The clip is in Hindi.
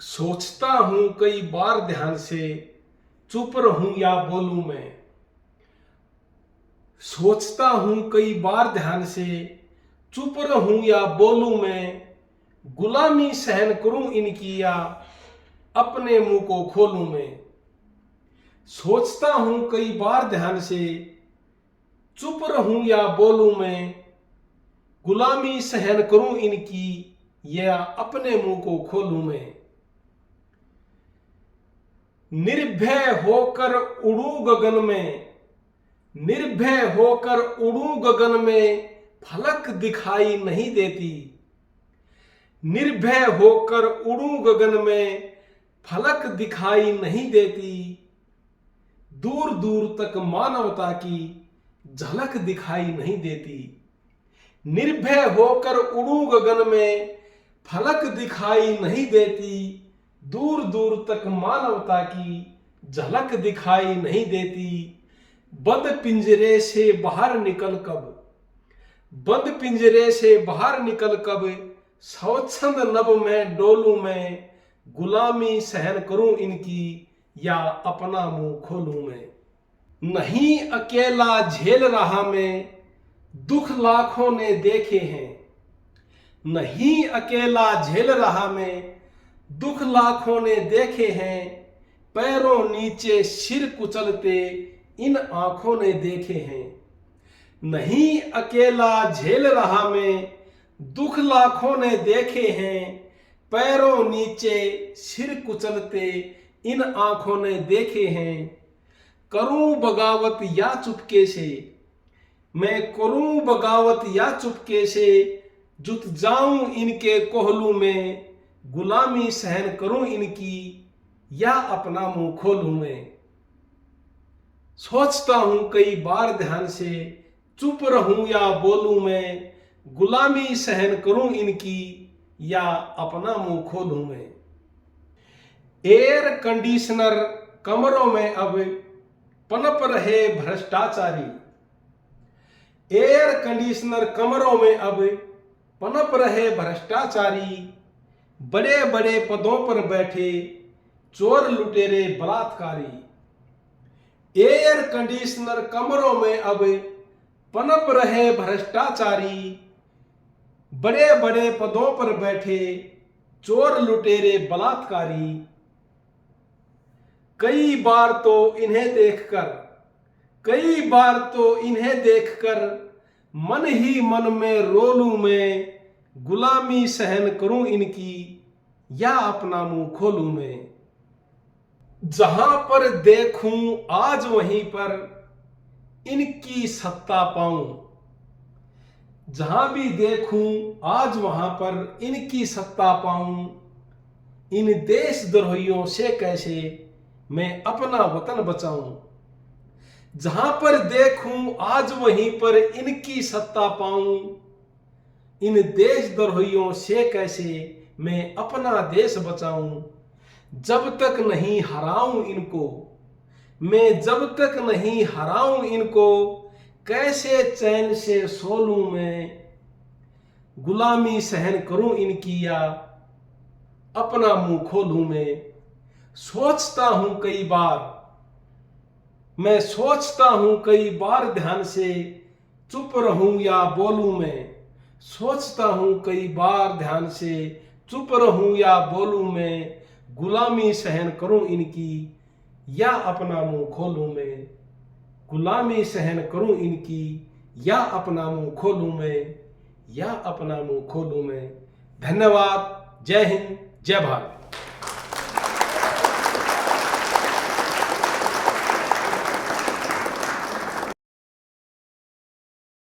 सोचता हूं कई बार ध्यान से, चुप रहूं या बोलूं मैं। सोचता हूं कई बार ध्यान से, चुप रहूं या बोलूं मैं। गुलामी सहन करूं इनकी या अपने मुंह को खोलूं मैं। सोचता हूं कई बार ध्यान से, चुप रहूं या बोलूं मैं। गुलामी सहन करूं इनकी या अपने मुंह को खोलूं मैं। निर्भय होकर उड़ूं गगन में, निर्भय होकर उड़ूं गगन में, फलक दिखाई नहीं देती। निर्भय होकर उड़ूं गगन में, फलक दिखाई नहीं देती। दूर दूर तक मानवता की झलक दिखाई नहीं देती। निर्भय होकर उड़ूं गगन में, फलक दिखाई नहीं देती। दूर दूर तक मानवता की झलक दिखाई नहीं देती। बंद पिंजरे से बाहर निकल कब, बंद पिंजरे से बाहर निकल कब, स्वच्छंद नभ में डोलूं मैं। गुलामी सहन करूं इनकी या अपना मुंह खोलूं मैं। नहीं अकेला झेल रहा मैं, दुख लाखों ने देखे हैं। नहीं अकेला झेल रहा मैं, दुख लाखों ने देखे हैं। पैरों नीचे सिर कुचलते इन आंखों ने देखे हैं। नहीं अकेला झेल रहा मैं, दुख लाखों ने देखे हैं। पैरों नीचे सिर कुचलते इन आंखों ने देखे हैं। करूं बगावत या चुपके से, मैं करूं बगावत या चुपके से, जुट जाऊं इनके कोहलू में। गुलामी सहन करूं इनकी या अपना मुंह खोलूं मैं। सोचता हूं कई बार ध्यान से, चुप रहूं या बोलूं मैं। गुलामी सहन करूं इनकी या अपना मुंह खोलूं मैं। एयर कंडीशनर कमरों में अब पनप रहे भ्रष्टाचारी। एयर कंडीशनर कमरों में अब पनप रहे भ्रष्टाचारी। बड़े बड़े पदों पर बैठे चोर लुटेरे बलात्कारी। एयर कंडीशनर कमरों में अब पनप रहे भ्रष्टाचारी। बड़े बड़े पदों पर बैठे चोर लुटेरे बलात्कारी। कई बार तो इन्हें देखकर, कई बार तो इन्हें देखकर, मन ही मन में रोलूं मैं। गुलामी सहन करूं इनकी या अपना मुंह खोलूं मैं। जहां पर देखूं आज वहीं पर इनकी सत्ता पाऊं। जहां भी देखूं आज वहां पर इनकी सत्ता पाऊं। इन देशद्रोहियों से कैसे मैं अपना वतन बचाऊं। जहां पर देखूं आज वहीं पर इनकी सत्ता पाऊं। इन देशद्रोहियों से कैसे मैं अपना देश बचाऊं। जब तक नहीं हराऊं इनको, मैं जब तक नहीं हराऊं इनको, कैसे चैन से सो लूं मैं। गुलामी सहन करूं इनकी या अपना मुंह खोलूं मैं। सोचता हूं कई बार, मैं सोचता हूं कई बार ध्यान से, चुप रहूं या बोलूं मैं। सोचता हूं कई बार ध्यान से, चुप रहूं या बोलूं मैं। गुलामी सहन करूं इनकी या अपना मुंह खोलूं मैं। गुलामी सहन करूं इनकी या अपना मुंह खोलूं मैं, या अपना मुंह खोलूं मैं। धन्यवाद। जय हिंद, जय भारत।